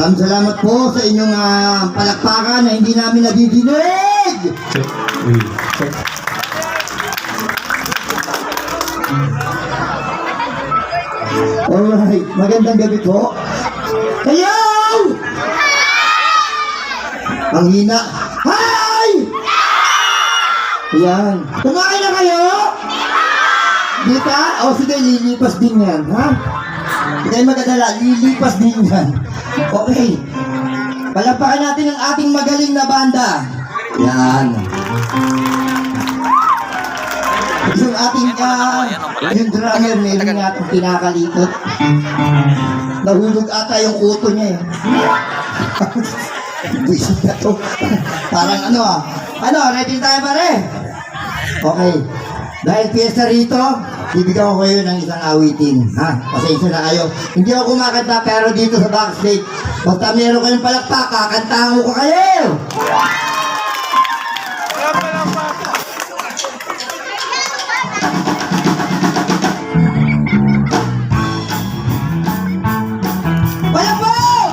Maraming salamat po sa inyong palakpakan na hindi namin nadidinig. Alright, magandang gabi po. Kayo! Ang hina. Hi! Yan. Kumain na kayo? Di ka? O sige, lilipas din yan, ha? Hindi kayo magdadala, lilipas din yan. Okay. Palapakan natin ang ating magaling na banda. Yan. Yung ating, yung drummer, meron nga itong pinakalikot. Nahulog ata yung uto niya eh. Buisit na to. Parang ano, ready tayo pare? Okay. Dahil piyesta rito, bibigyan ko kayo ng isang awitin. Ha? Pasensya na kayo. Hindi ako kumakanta pero dito sa backstage, basta meron kayong palakpak, kakantahan ko kayo! Palakpak!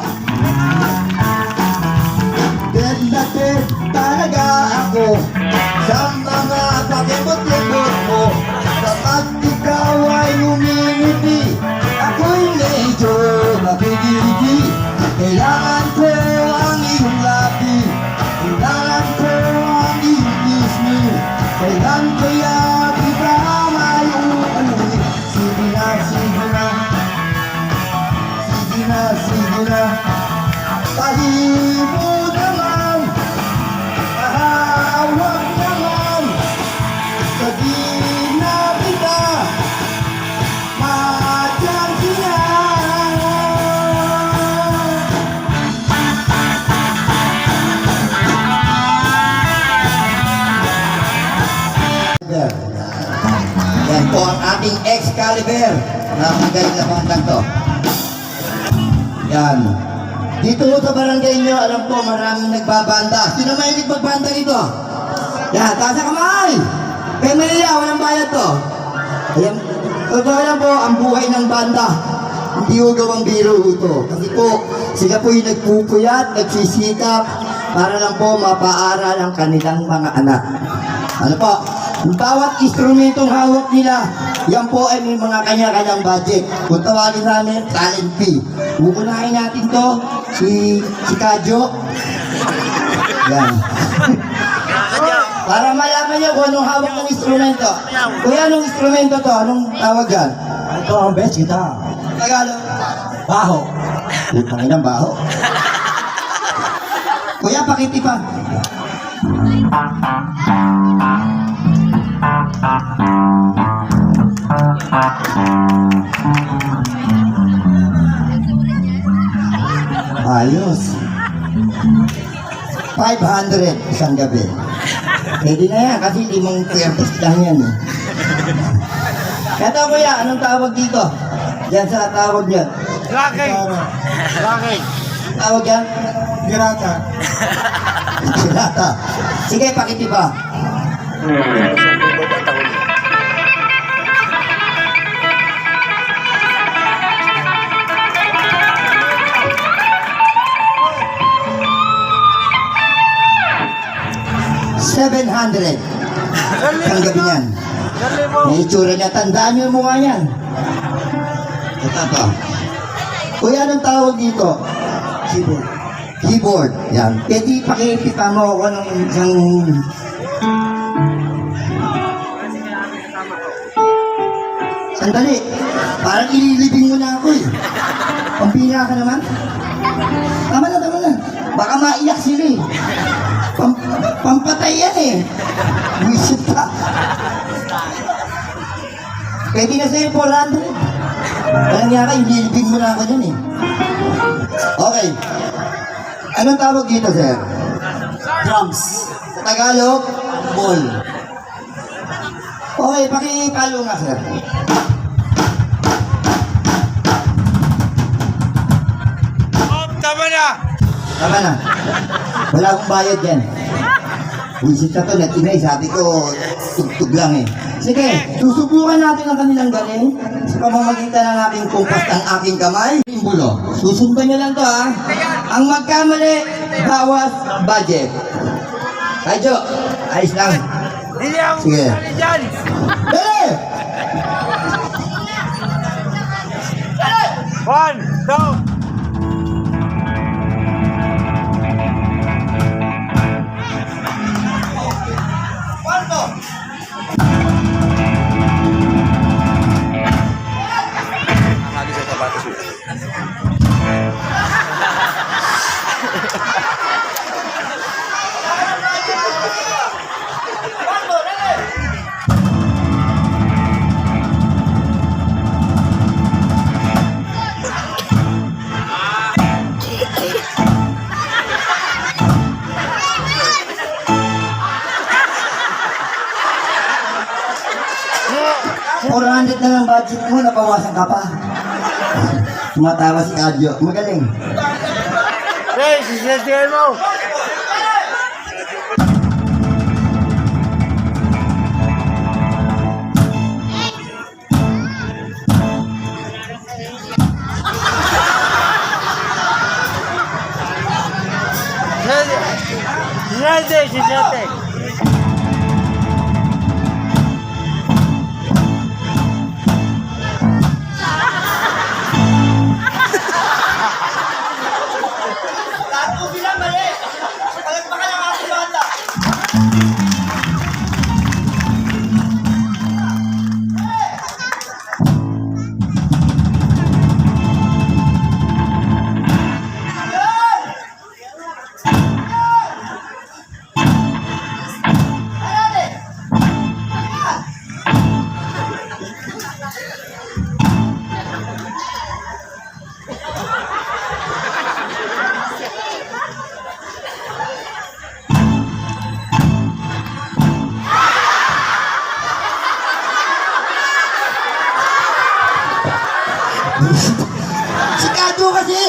Dead na dead talaga ako sa mga pakibot-libot mo. Kapag ikaw ay umingiti, ako'y medyo makikiliti. Kailangan ko ang iyong labi, kailangan ko ang iyong kismi. Kailan kaya kita may uuwi? Sige na, sige na, sige na, sige na. Pahimo naman, mahawag naman. Sabihin na kita, madyan sila. Yan po ang ating Excalibur na magaling na bandang to. Yan. Dito sa barangay nyo, alam po maraming nagbabanda. Sino mahilig magbanda dito? Yan, taas na kamay! Kaya Maria, walang bayad to. Ayan, totoo lang po, ang buhay ng banda. Hindi ko gawang biro ito. Kasi po, sila po yung nagpupuyat, nagsisikap, para lang po mapaaral ang kanilang mga anak. Ano po? Ang bawat instrumentong hawak nila, yan po ay may mga kanya-kanyang budget. Kung tawagin namin, talent fee. Bukunahin natin to, si Kadyo. Yan. Para malaman niyo kung anong hawak ng instrumento. Kuya, anong instrumento to? Anong tawag yan? Ito ang best guitar. Tagalog? Baho. Putangin ang baho. Kuya, pakiti pa. Ayos. 500 isang gabi. Pwede na yan kasi limang pwertos lang yan eh. Ito kuya, anong tawag dito? Yan sa tawag niyan. Laki. Laki. Tawag yan? Pirata. Pirata. Sige, pakiti pa. $700. Ang gabi niyan. May itsura niya. Tandaan niyo yung mukha niyan. Ito. Kuya, anong tawag dito? Keyboard. Keyboard. Yan. Pwede pakipita mo ako ng isang... Sandali. Parang ililibing mo na ako eh. Pampira ka naman. Tama na, tama na. Baka maiyak sila eh. Pampatay yan eh. Wisit ka. Pwede na sa'yo 400. Walang nga ka, ililibing mo na ako dyan eh. Okay. Anong tawag dito, sir? Drums. Sa Tagalog? Ball. Okay, pakipalo nga, sir. Tama na! Tama na. Wala akong bayad yan. Wisit ka to, nag-inay. Sabi ko, tugtog lang eh. Sige, susubukan natin ang kanilang galing sa pamamagitan ng aking kumpas ng aking kamay. Simbolo. Susundan niyo lang to ha. Ang magkamali, bawas budget. Kadyo, ayos lang. Hindi ako Sige. sali dyan. Dali! 1, 2. $400 na lang budget mo, napawasan ka pa. Tumatawa si Kadyo. Magaling. Hey, sisisihan mo. Sisiyate. Si Kadyo kasi!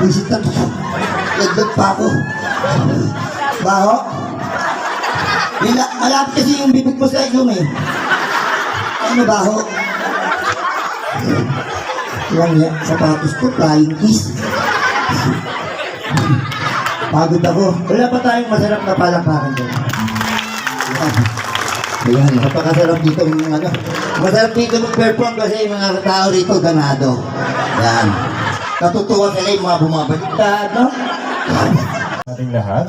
Visit na to. Lagdag pa ako. Baho? Malapit kasi yung bibig mo sa inyong eh. Ano baho? Yan yan, sapatos ko, flying kiss. Pagod ako. Wala pa tayong masarap na palakpakan doon. Ayan, napakasarap dito yung ano. Masarap dito mag-perform kasi yung mga tao rito ganado. Yan. Natutuwa sila yung mga bumabaliktad, no? Ating lahat.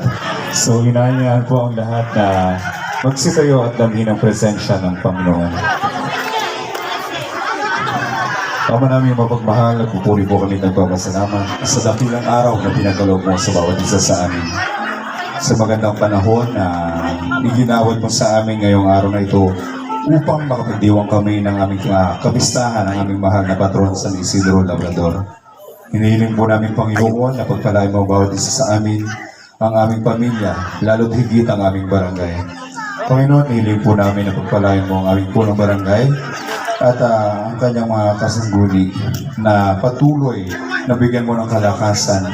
So, inaanyahan po ang lahat na magsitayo at damhin ang presensya ng Panginoon. Ama namin mapagmahal, nagpupuri po kami nagpapasalamat sa dakilang araw na pinagkaloob mo sa bawat isa sa amin. Sa magandang panahon na iginawad mo sa amin ngayong araw na ito upang makapagdiwang kami ng aming kapistahan, ng aming mahal na patron San Isidro Labrador. Hinihiling po namin, Panginoon, na pagpalain mo bawat isa sa amin, ang aming pamilya, lalo't higit ang aming barangay. Panginoon, hinihiling po namin na pagpalain mo ang aming punong barangay at ang kanyang mga kasangguni na patuloy na bigyan mo ng kalakasan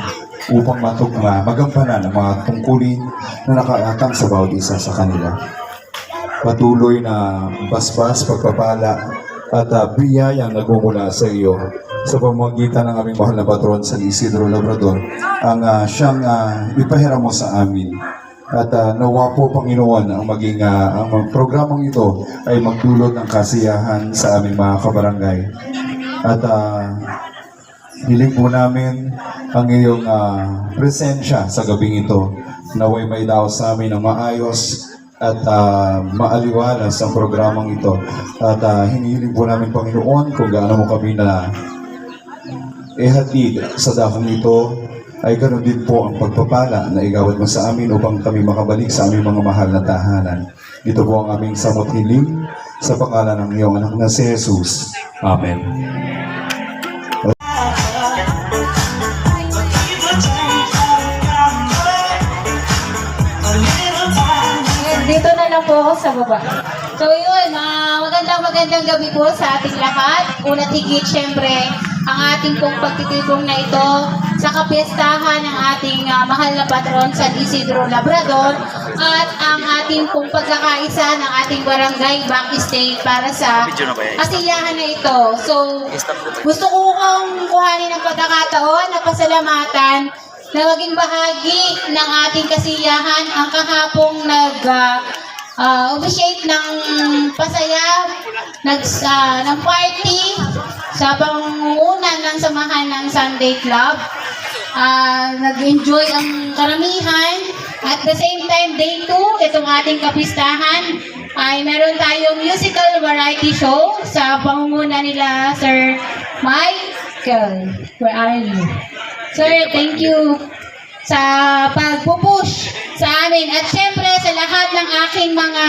upang magampanan ang mga tungkulin na nakaatang sa bawat isa sa kanila. Patuloy na basbas, pagpapala at biyayang nagmumula sa iyo sa pamamagitan ng aming mahal na patron San Isidro Labrador ang siyang ipahiram mo sa amin. At nawa po, Panginoon, ang maging ang programang ito ay magdulot ng kasiyahan sa aming mga kabarangay. At hiling po namin ang iyong presensya sa gabing ito. Naway may daos sa amin ng maayos at maaliwalas ang programang ito. At hinihiling po namin, Panginoon, kung gaano mo kami na ihatid sa dakong ito, ay ganoon din po ang pagpapala na igawad mo sa amin upang kami makabalik sa aming mga mahal na tahanan. Ito po ang aming samot hiling sa pangalan ng iyong anak na si Jesus. Amen. Dito na lang po ako sa baba. So yun, magandang gabi po sa ating lahat. Una't higit, syempre, ang ating pong pagtitipong na ito sa kapistahan ng ating mahal na patron San Isidro Labrador at ang ating pong pagkakaisa ng ating barangay backstage para sa kasiyahan na ito. So, gusto ko kong kuhanin ng pagkakataon na pasalamatan na maging bahagi ng ating kasiyahan ang kahapong officiate ng pasaya, ng party sa pangunguna ng samahan ng Sunday Club. Nag-enjoy ang karamihan. At the same time, day 2, itong ating kapistahan, ay meron tayong musical variety show sa pangunguna nila Sir Michael. Where are you? Sir, thank you sa pagpupush sa amin. At syempre, sa lahat ng aking mga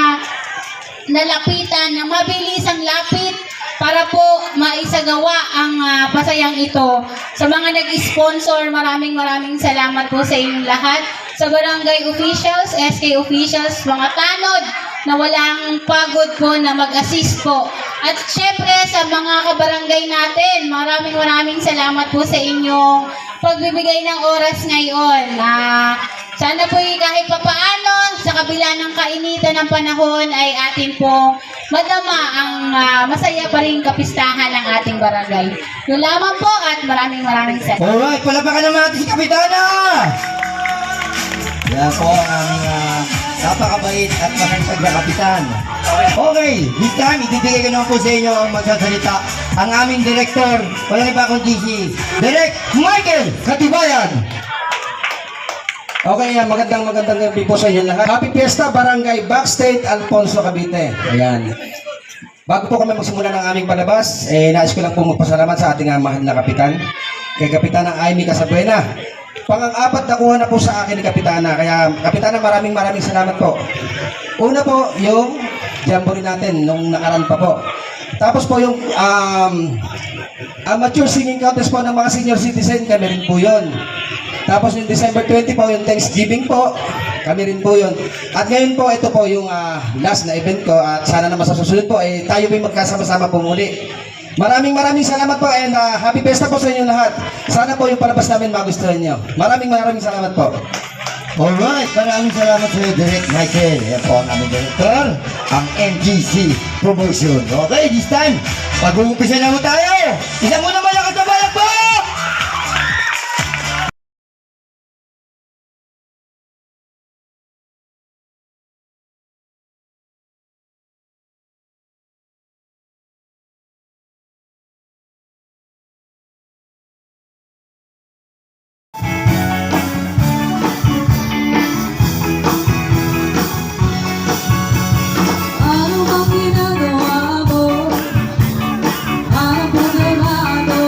nalapitan na mabilis ang lapit para po maisagawa ang pasayang ito. Sa mga nag-sponsor, maraming salamat po sa inyong lahat. Sa barangay officials, SK officials, mga tanod na walang pagod po na mag-assist po. At syempre sa mga kabarangay natin, maraming salamat po sa inyong pagbibigay ng oras ngayon. Sana po kahit papaano, sa kabila ng kainitan ng panahon, ay atin pong madama ang masaya pa rin kapistahan ng ating barangay. Yun lamang po at maraming salamat. Alright, palapakan naman natin si Kapitana! Yan po ang aming napakabait at makasipag na kapitan. Okay, this time, ibibigay ko naman po sa inyo ang magsasalita ang aming director, walang iba kundi si Direk Michael Katibayan. Okay, magandang gabi po sa inyo lahat. Happy Fiesta, Barangay Backstage, Alfonso, Cavite. Ayan. Bago po kami magsimula ng aming palabas, nais ko lang po magpasalamat sa ating mahal na kapitan, kay Kapitana Amy Casabuena. Pang-apat na kuha na po sa akin ni Kapitana. Kaya, Kapitana, maraming salamat po. Una po, yung jamboree natin nung nakaraan pa po. Tapos po yung amateur singing contest po ng mga senior citizen, kami rin po yun. Tapos yung December 20 po, yung Thanksgiving po, kami rin po yun. At ngayon po, ito po yung last na event ko. At sana naman sa susunod po, tayo po yung magkasama-sama po muli. Maraming salamat po and happy Fiesta po sa inyo lahat. Sana po yung palabas namin magustuhan nyo. Maraming salamat po. Alright, maraming salamat sa Direk Michael. Yan po ang aming director, ang MGC Promotion. Okay, this time, pag-uumpisa na mo tayo. Isa muna malakas na balak po! Ano bang ginagawa mo? Ang problemado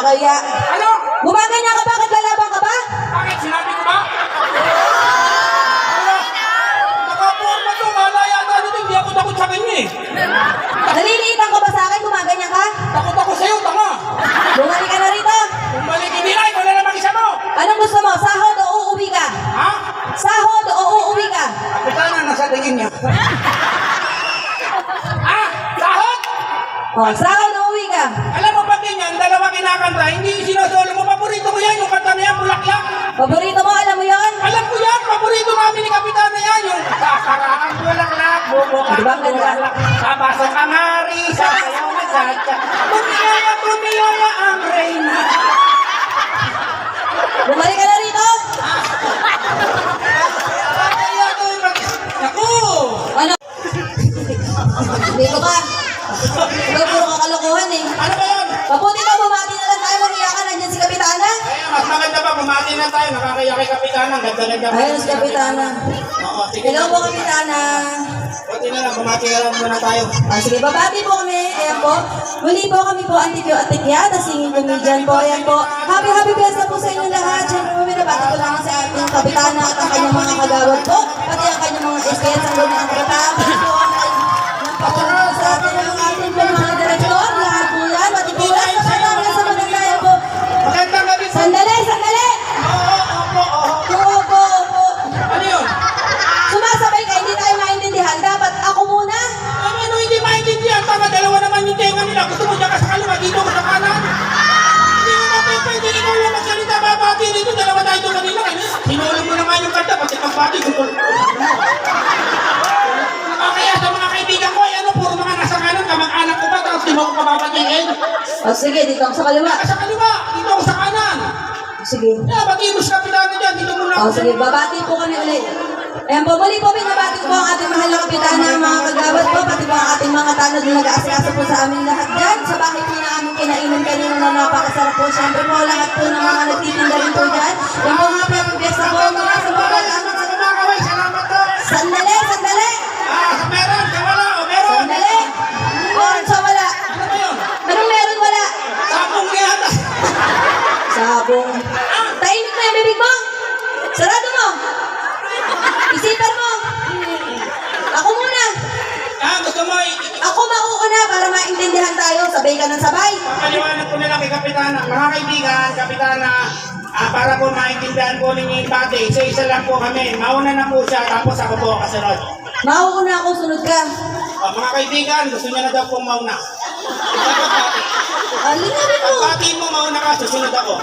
Nakakaya. Ano? Gumaganyan ka, bakit lalabang ka ba? Bakit? Sinabi ko ba? Ano? Nakaporma to. Wala yata dito. Hindi ako takot sa kanya eh. Naliliitan ka ba sa akin? Gumaganyan ka? Takot ako sa'yo, tama. Bumalik ka na rito. Bumalik, hindi na. Ikaw na lang mag-isa mo. Anong gusto mo? Sahod o uuwi ka? Ha? Sahod o uuwi ka? Kapitana, nasa tingin niya. Ah! Sahod! Oh, sahod o uuwi ka? Alam mo ba ganyan, dalawa kinakanta, hindi yung sinasolo mo. Paborito ko yan, yung kanta na yan, bulaklak. Paborito mo, alam mo yon? Alam ko yan, paborito namin ni Kapitana yan. Yung sasaraan bulaklak, bubuka Di ba ang ganda? bulaklak. Papasok ang hari, sasayaw na chacha. Tumiyaya ang reyna. Bumalik ka na rito. Kaya to yung Naku! Ano? Dito ka. Ikaw puro kakalokohan eh. Ano ba yan? Mabuti ka, bumati na lang tayo. Mag-iyak ka, nandyan si Kapitana. Kaya mas maganda pa, bumati na tayo. Nakakaya kay Kapitana, ang ganda-ganda. Ayun si Kapitana. Oo, sige. Hello po, Kapitana. Buti na lang, bumati na lang muna tayo. Sige, babati po kami. Ayan po. Muli po kami po, Antipio at Tikyata, singing comedian po. Ayan po. Happy fiesta po sa inyong lahat. Siyempre po, binabati ko lang sa ating Kapitana at ang kanyang mga kagawad po. Pati ang kanyang mga SKS ang gawin ang katapos po ang pagkakas sa atin ang ating po mga direktor. Lahat po yan. Pati po yan sa mga sa magandaya po. Magandang gabi po. Sandali, sandali! Oo. Opo, opo. Ano yun? Sumasabay ka, hindi tayo maintindihan. Dapat ako muna. Ano hindi maintindihan? Tama, dalawa naman yung tenga nila. Gusto mo dyan ka sa kaliwa, dito ko sa kanan. Hindi mo mapipwede. Ikaw lang magsalita, babati dito. Dalawa tayo doon kanila. Sinulog mo naman yung kanta, pati pagbati ko. Kaya sa mga kaibigan ko, ay ano, puro mga nasa kanan, kamag-anak ko ba, tapos di mo ko pababatiin. O sige, dito ako sa kaliwa. Sa kaliwa, dito ako sa kanan. Sige. Kaya, batiin mo sa kapitana dyan, dito muna O sige, babati po kami ulit. Ayan po, muli po binabati po ang ating mahal na kapitana, mga kagawad po, pati po ang ating mga tanod na nag-aasikaso po sa aming lahat dyan. Sa bahay po na aming kinainan kanina na napakasarap po. Siyempre po, lahat po ng mga nagtitinda rin po dyan. Yan po mga piyesta po, mga sa mga namin. Kumakaway, salamat to. Sandali, sandali! Meron, sa wala, o meron. Sandali! Meron sa wala. Ano ba yun? Anong meron wala? Sapong yata. Sabong. Tahimik mo yung bibig mo. Sarado mo. Isipan mo. Ako muna. Gusto mo, Ako mauuna para maintindihan tayo. Sabay ka ng sabay. paliwanag ko na lang kay Kapitana. Mga kaibigan, Kapitana, para po maintindihan po ninyo yung bati, isa-isa lang po kami. Mauna na po siya, tapos ako po kasunod. Mauuna ako, sunod ka. Mga kaibigan, gusto niya na daw pong mauna. Linawin mo. Pagbatiin mo, mauna ka, susunod ako.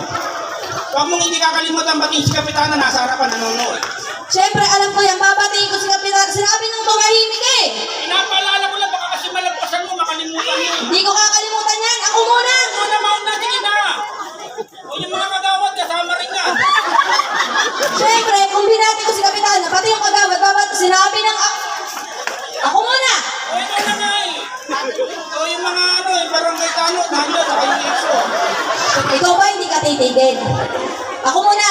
Huwag mong hindi kakalimutan batiin si Kapitana, nasa harapan, nanonood. Siyempre, alam ko yan. Babatiin ko si Kapitan. Sinabi nung tumahimik eh. Pinapaalala ko lang, baka kasi malagpasan mo, makalimutan mo. Hindi ko kakalimutan yan. Ako muna. Mauna, sige na. O yung mga kagawad, kasama rin yan. Siyempre, kung binati ko si Kapitan, pati yung kagawad, sinabi ng ako muna. O ito na nga eh. O yung mga ano, yung barangay tanot, handa sa kayo iso. Ikaw ba hindi ka titigil? Ako muna.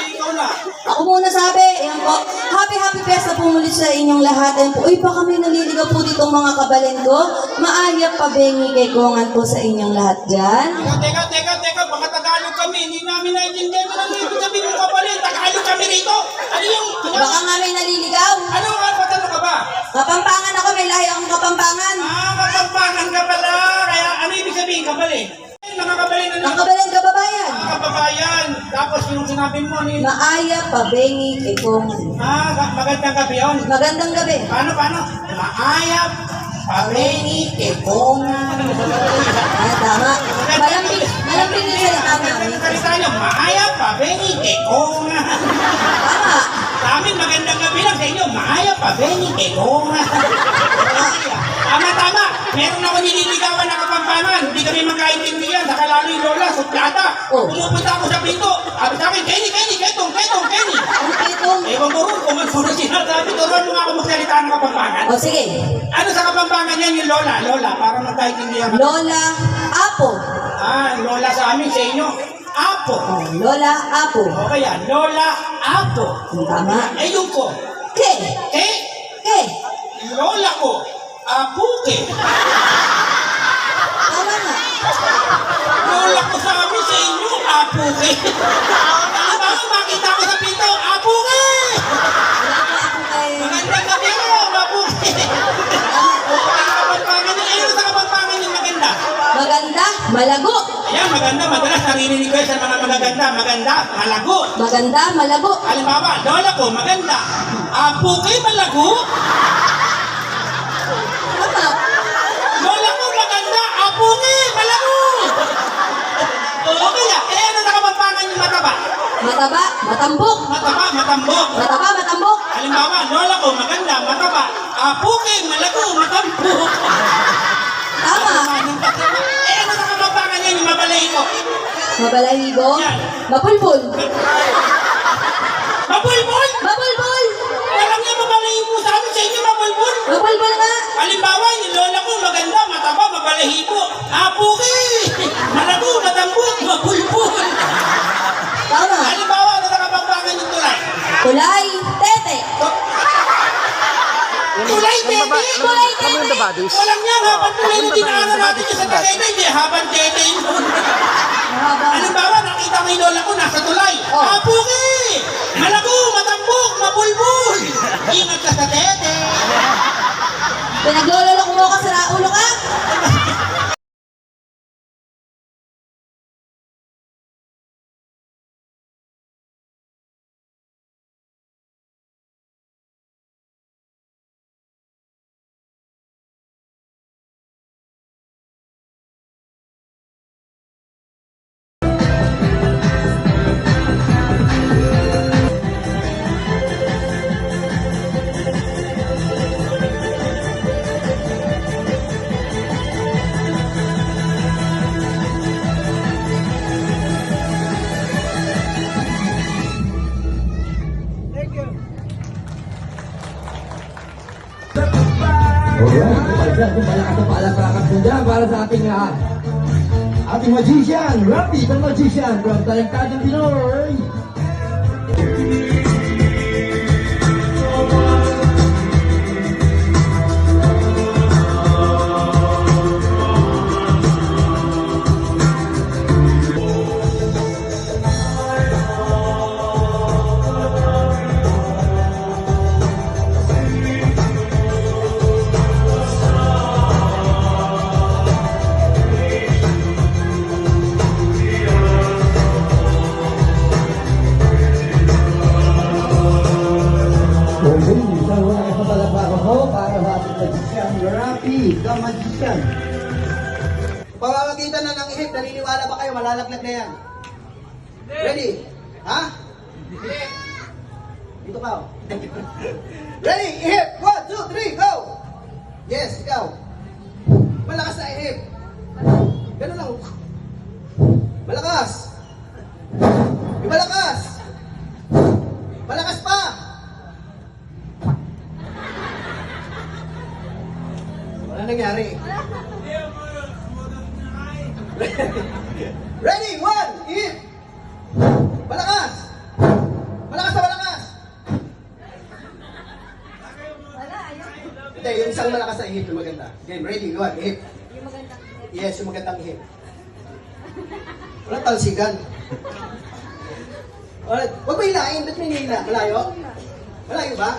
Ikaw na. Ako muna sabi, ayan po. Happy fiesta po muli sa inyong lahat. Ayan po. Uy, baka may naliligaw po ditong mga kabalin ko. Maayap pabengi kay Kongan po sa inyong lahat dyan. Teka, baka Tagalog kami. Hindi namin naintindihan mo lang ibig sabihin mo kapalit. Tagalog kami rito. Ano yung... Baka nga may naliligaw. Ano nga, patalo ka ba? Kapampangan ako, may lahi akong kapampangan. Kapampangan ka pala. Kaya ano ibig sabihin kapalit? Mga kapalit Ang kabalin kababayan. mga kababayan. Tapos yung sinabi mo ni... Maayap pabengi kay Kongan. Magandang gabi yun. Magandang gabi. Paano? Maayap, pabengi, kekongan. Tama. Malambing yung salita namin. Salita nyo, maayap, pabengi, kekongan. Tama. Sa amin, magandang gabi lang sa inyo. Maayap, pabengi, kekongan. Tama. Meron ako nililigawan na Kapampangan. Hindi kami magkaintindihan. Saka lalo yung lola, suplata. Pumupunta ako sa pinto. Sabi sa akin, Kenny. Ang pitong. Ewan ko rin kung ano sinasabi. Turuan mo nga ako magsalita ng Kapampangan. O sige. Ano sa Kapampangan yan yung lola? Lola, para magkaintindihan. Lola Apo. Lola sa amin, sa inyo. Apo. Oh, Lola Apo. Okay yan, Lola Apo. Tama. Yung ko. Ke. Lola ko. Apuke. Tama nga. Lola ko sa amin sa inyo, apuke. Tama, makita ko sa pito, apuke. Wala po ako kay... Magandang gabi mo, apuke. Ano sa kapampangan yung maganda? Maganda, malago. Ayan, maganda, madalas naririnig ko sa mga magaganda. Maganda, malago. Maganda, malago. Halimbawa, lola ko, maganda. Apuke, malago. Tama. Lola ko, maganda. Apuke, malago. Okay lang. Eh, ano sa kapampangan yung mataba? Mataba, matambok. Mataba, matambok. Mataba, matambok. Halimbawa, lola ko, maganda, mataba. Apuke, malago, matambok. Tama. Eh, ano sa kapampangan yan yung mabalay ko? Mabalahibo. Mapulpul. Mabulbul! Mapulpul. Walang nga mabalay mo sa amin sa inyo, mabulbul. Mapulpul nga. Halimbawa, yung lola ko, maganda, mataba, mabalahibo. Apuke! Malago, matambok, mabulbul. Tama. Halimbawa, ano sa kapampangan yung tulay? Kulay, tete. Tulay, tete! Kulay, tete. Walang nga, habang tulay na dinaanan natin yung sa Tagaytay, hindi, habang tete yun. Mahaba. Halimbawa, nakita mo yung lola ko, nasa tulay. Oh. Apuke! Malago, matambok, mabulbul. Ingat ka sa tete. Pinaglololok mo ka sa ulo ka. Alright, malakas na palakpakan po dyan para sa ating magician, Rapi, the magician from Talentadong Pinoy. Okay, isang malakas na palakpakan po para sa ating magician, Rapi, the magician. Pamamagitan na ng ihip, naniniwala ba kayo malalaglag na yan? Ready? Ha? Dito ka. Ready? Ihip! 1, 2, 3, go! Yes, ikaw. Malakas na ihip. Ganun lang. Malakas. Malakas. Malakas pa. Wala nangyari. Ready? 1, ihip! Malakas! Malakas na malakas! Hindi, yung isang malakas na ihip yung maganda. Game, ready? 1, ihip. Yes, yung magandang ihip. Walang talsigan. Alright, huwag mo hilain. Ba't may hila? Malayo? Malayo ba?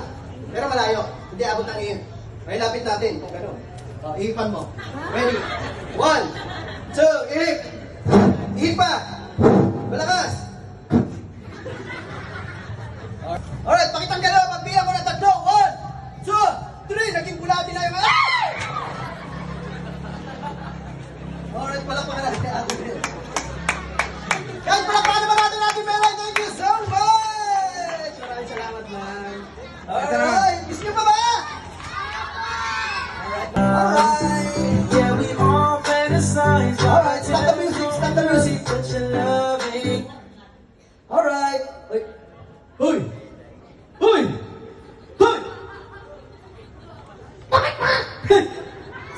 Pero malayo. Hindi abot ng ihip. May lapit natin. Kung gano'n. O, ihipan mo. Ready? 1, 2, ihip! Ihip pa! Malakas! Alright, pakitang galaw. Magbilang ko na 3. 1, 2, 3. Naging bulati na yung... Ah! Alright, palakpakan natin. Guys, palakpakan naman natin Meron. Thank you so much! Maraming salamat, man. Alright, gusto nyo pa ba? Alright. Yeah, we all fantasize. Alright, stop the music, stop the music. That you're loving. Alright. Hoy! Hoy! Hoy! Bakit ba?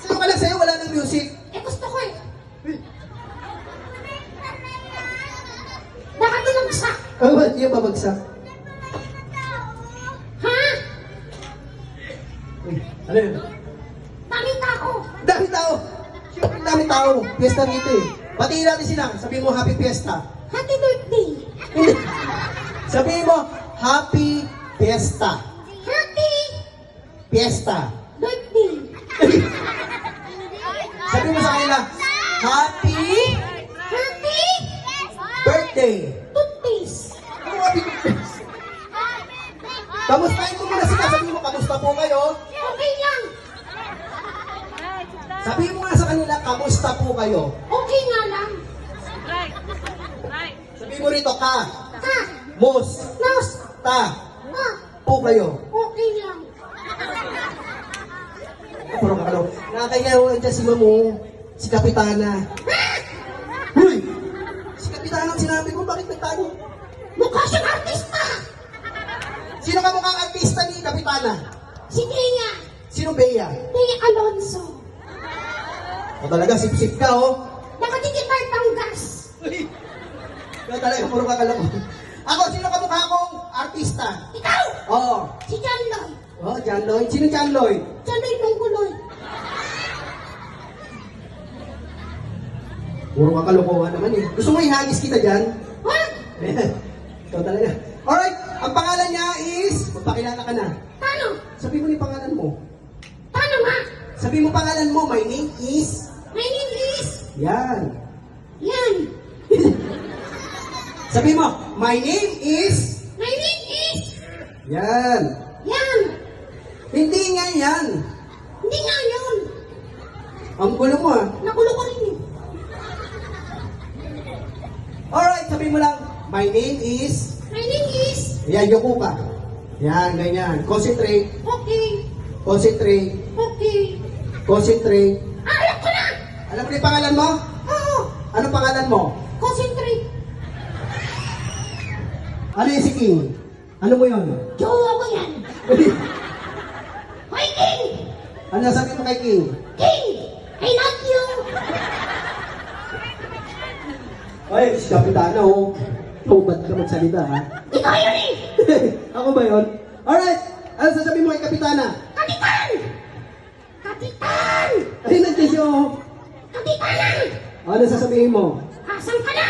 Sino ka lang sa'yo? Wala ng music. Eh, gusto ko eh. Uy. Bakit tumagsak? Oh, ba't yung babagsak? Ha? Uy, ano yun? Nakita ko. Dami tao! Ang dami tao. Fiesta dito eh. Batiin natin sila. Sabihin mo, Happy Fiesta. Happy birthday! Hindi. Sabihin mo, Happy Fiesta. Happy Fiesta. birthday! Sabihin mo sa kanila, Happy Happy Birthday. toothpaste! Ano happy birthday? Kamustahin ko muna sila. Sabihin mo, kamusta po kayo? Okay lang! Sabihin mo nga sa kanila, kamusta po kayo? Okay nga lang! Sabihin mo rito, ka, Ha! mos, Nos! ta, Ha! po kayo. Okay lang! Puro ka kalaw. Nakakaya ko dyan si Mamu, si Kapitana. Huy! Si Kapitana ang sinabi ko, bakit nagtago? Mukha siyang artista! Sino ka mukhang artista ni Kapitana? Si Bea! Sino Bea? Bea Alonso! O talaga, sip-sip ka, oh. Nakatikip ang tanggas! Ikaw talaga, puro ka kalaw. Ako, sino ka mukha akong artista? Ikaw! Oo. Si John Lloyd! Oh, John Lloyd. Sino John Lloyd? John Lloyd Mongoloy! Puro ka kalokohan naman eh. Gusto mo ihagis kita dyan? Ha? Ikaw talaga. Alright, ang pangalan niya is, magpakilala ka na. Paano? Sabi mo yung pangalan mo. Paano nga? Sabi mo pangalan mo, my name is... My name is... Yan. Yan! Sabi mo, my name is... My name is... Yan. Yan! Hindi nga yan. Hindi nga yun! Ang gulo mo ah. Nakulo ko rin eh. Alright, sabi mo lang, my name is... My name is... Yan, yuko ka. Yan, ganyan. Concentrate. Okay. Concentrate. Okay. Concentrate. Ah, alam ko na! Alam mo na yung pangalan mo? Oo! Ano pangalan mo? Concentrate! Ano yung si King? Ano mo yun? Jowa ko yan! Hoy, King! Ano sabi mo kay King? King! I love you! Ay, si Kapitana, oh. Tubad ka magsalita, ha? Ikaw yun eh! Ako ba yun? Alright! Ano sasabihin mo kay Kapitana? Kapitan! Kapitan! Ay, nandiyan siya, oh. Kapitana! Ano sasabihin mo? Asan ka na?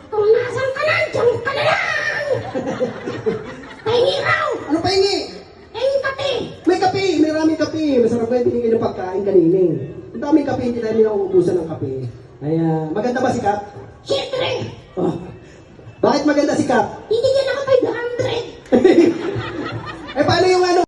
Kung nasan ka na, diyan ka na lang! Pahingi raw! Ano pa hingi? Pahingi kape! May kape! May maraming kape! Masarap ba yung binigay ng pagkain kanina? Ang daming kape, hindi namin nauubusan ng kape. Ay, maganda ba si Kap? Siyempre! Oh. Bakit maganda si Kap? Bibigyan ako 500! Eh, paano yung ano?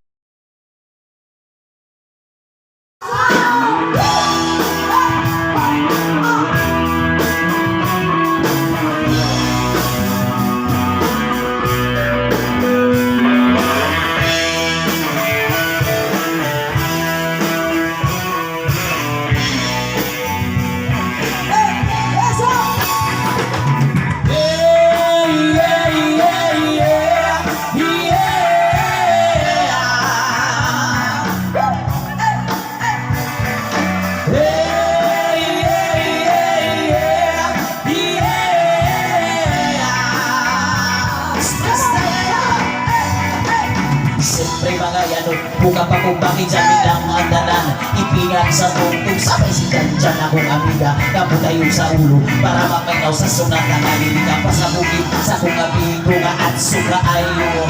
Siyempre mga yano, buka pa kung bakit dyan bilang mga danan. Ipinag sa tungtong, sabay si dyan akong amiga. Kamu tayo sa ulo, para mapinaw sa sunat na naliliga pa sa bukid. Sa kong amigo nga at suka ayo.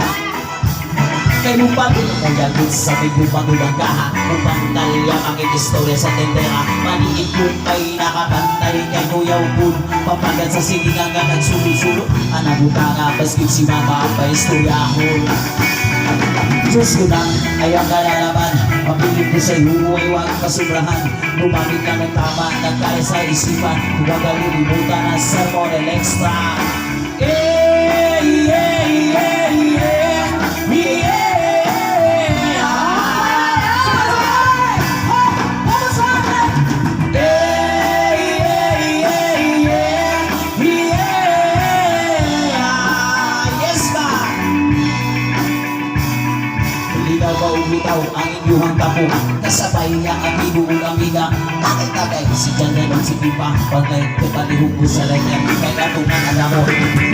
Kay lupang mo yagot sa may lupang ulang kaha. Upang talya ang istorya sa tendera. Maniit kung may nakakantay kay Kuyaw Bud. Papagat sa silingan nga nagsulo-sulo. Anabuta nga basket si mama pa istoryahon. Diyos ko na, ayaw ka na naman. Mapilit ko sa iyo ay huwag pasubrahan. Gumamit ka ng tama, nagkaya sa isipan. Huwag kalilimutan na sermon and extra. Yeah, yeah, yeah, yeah, yeah. Bitaw ang inyong tapo kasabay niya ang inuul amiga takay-takay si Jandanon si Pipa pagkay kapalihog ko sa lanyan kay katungan alam mo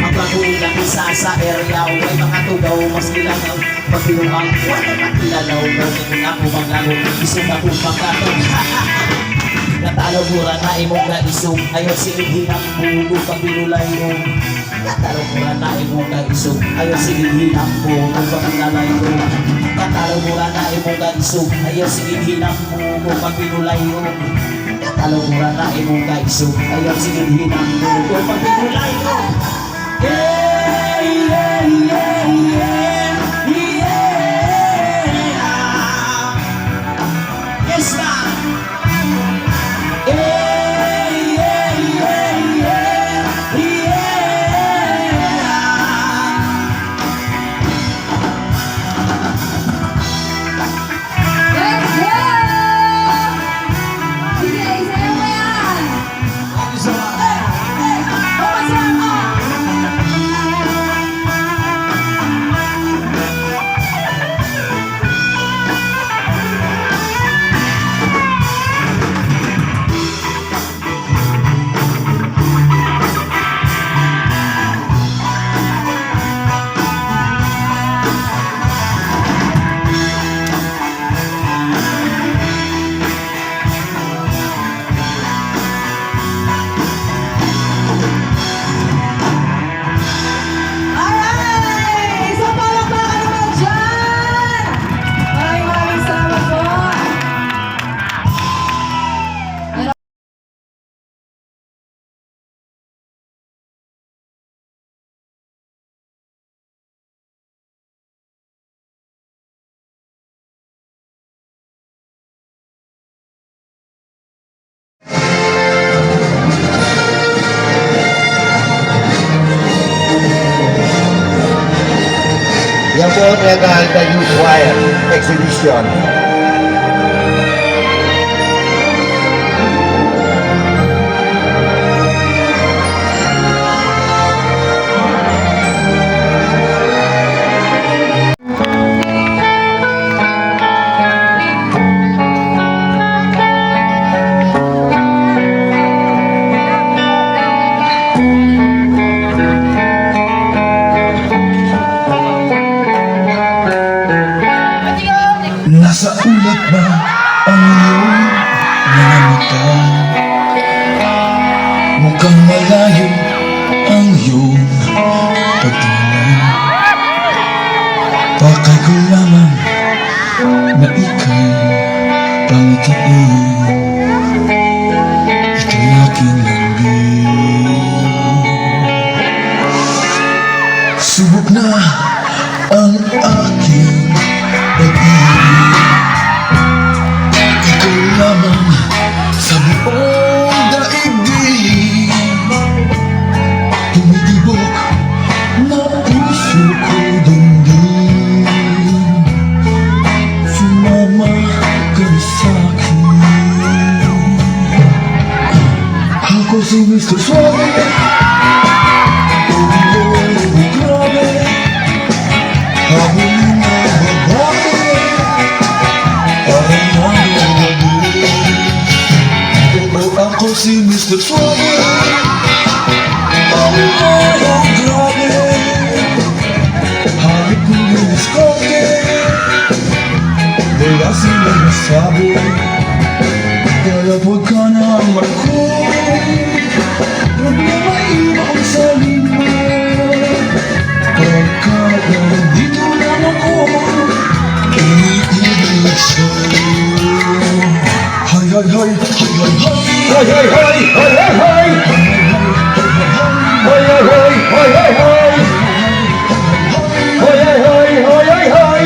ang bagulang isa sa area ay mga tugaw mas nilangaw pagbiluhang wala makilalaw pero kung ako maglago gusto na kong pagkatong Katalagura na imong kaisog ayaw silhin ang bulo pag binulayo. Katalagura na imong kaisog ayaw silhin ang bulo pag binulayo. Katalagura na imong kaisog ayaw silhin ang bulo pag binulayo. Katalagura na imong kaisog ayaw silhin ang bulo pag binulayo. Yeah, yeah, yeah, yeah, yeah. Yes, ma'am. Yeah, yeah, yeah, yeah, yeah. Let's go! Sige, isayaw mo yan! Alright! Isang palakpakan naman dyan! Maraming salamat po! Yan po ang Regalta Youth Choir Exhibition. Nasa ulat ba ang iyong mga mata? Mukhang malayo ang iyong pagtingin. Pakay ko lamang na ika'y pangitiin. Ika'y aking lambing. Subok na ang aking pag-ibig. Ikaw lamang sa buong daigdig. Tumitibok na puso ko dinggin. Sumama ka na sa'kin. Ako si Mr. Suave. Oh, grabe. Habulin na babae. Parang nangagabi. Ako si Mr. Suave. Oh, grabe. Halik ko yung diskote. Wala silang nasabi. Kaya huwag ka na malakot. Problema iwan sa lima. Pagkat nandito lang ako, umiibig sa'yo. Hay, hay, hay, hay, hay, hay. Hay, hay, hay, hay, hay, hay. Hay, hay, hay, hay, hay, hay. Hay, hay, hay, hay, hay, hay.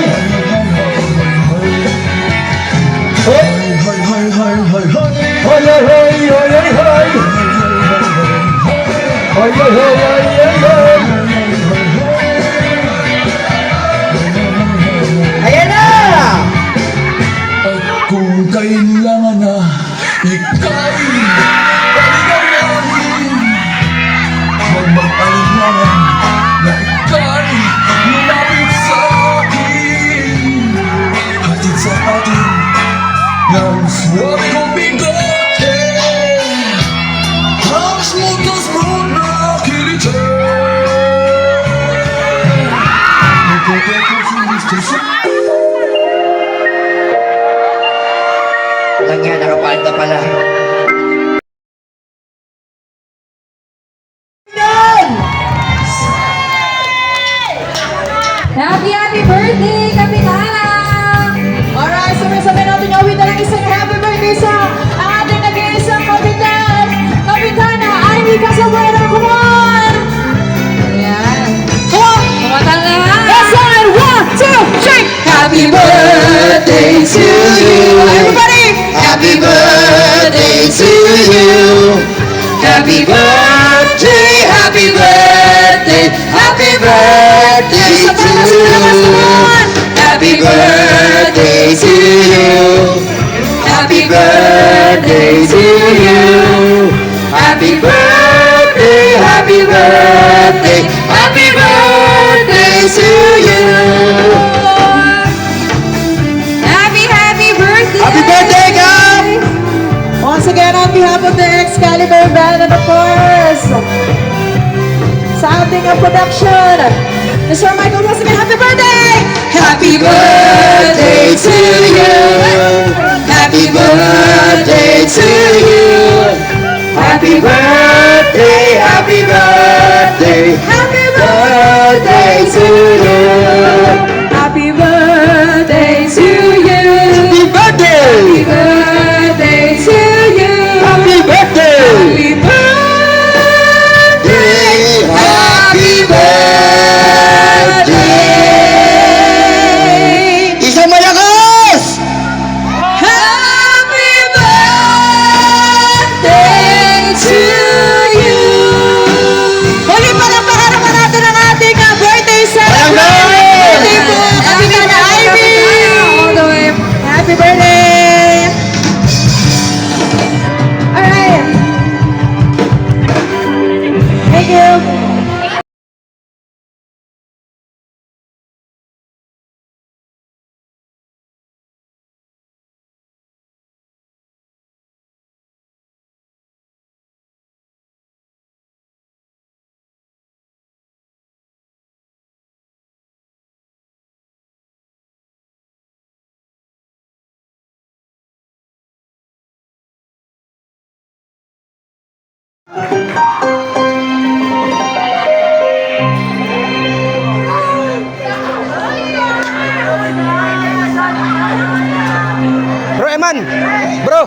Hay, hay, hay, hay, hay, hay. Hay, hay, hay, hay, hay, hay. Hay, hay, hay, hay, hay, hay. Ayan na! At kung kailangan na ika'y paligayahin, huwag mag-alinlangan na ika'y lumapit sa akin. Hatid sa atin ng suwabe kong bigote, ang smooth na kilite. Nagkete ko si Mr. Suave. Lang yan, nakapalda pala. Happy birthday, Kapitana! Alright, sabay-sabay natin gawin na lang isang happy birthday sa ang ating nag-iisang kapitan. Kapitana, Ivy Casabuena, come on! Ayan. Kumatan na! Let's run! 1, 2, 3! Happy birthday to you. Everybody! Happy birthday to you. Happy birthday, happy birthday, happy birthday to you. Happy birthday to you. Happy birthday to you. Happy birthday, happy birthday, happy birthday to you. Happy birthday! Happy birthday, Gab! Once again, on behalf of the Excalibur Band and of course, sa ating production, Mr. Michael, once again, happy birthday! Happy birthday to you. Happy birthday to you. Happy birthday, happy birthday, happy birthday to you. Happy birthday to you! Happy birthday. Happy birthday to you! Happy birthday. Happy birthday! Happy birthday. Isang malakas. Happy birthday to you! Muli palakpakan naman natin ang ating birthday celebration! Birthday po, Kapitana Ivy! Happy birthday! Alright! Thank you! Bro Eman! Bro!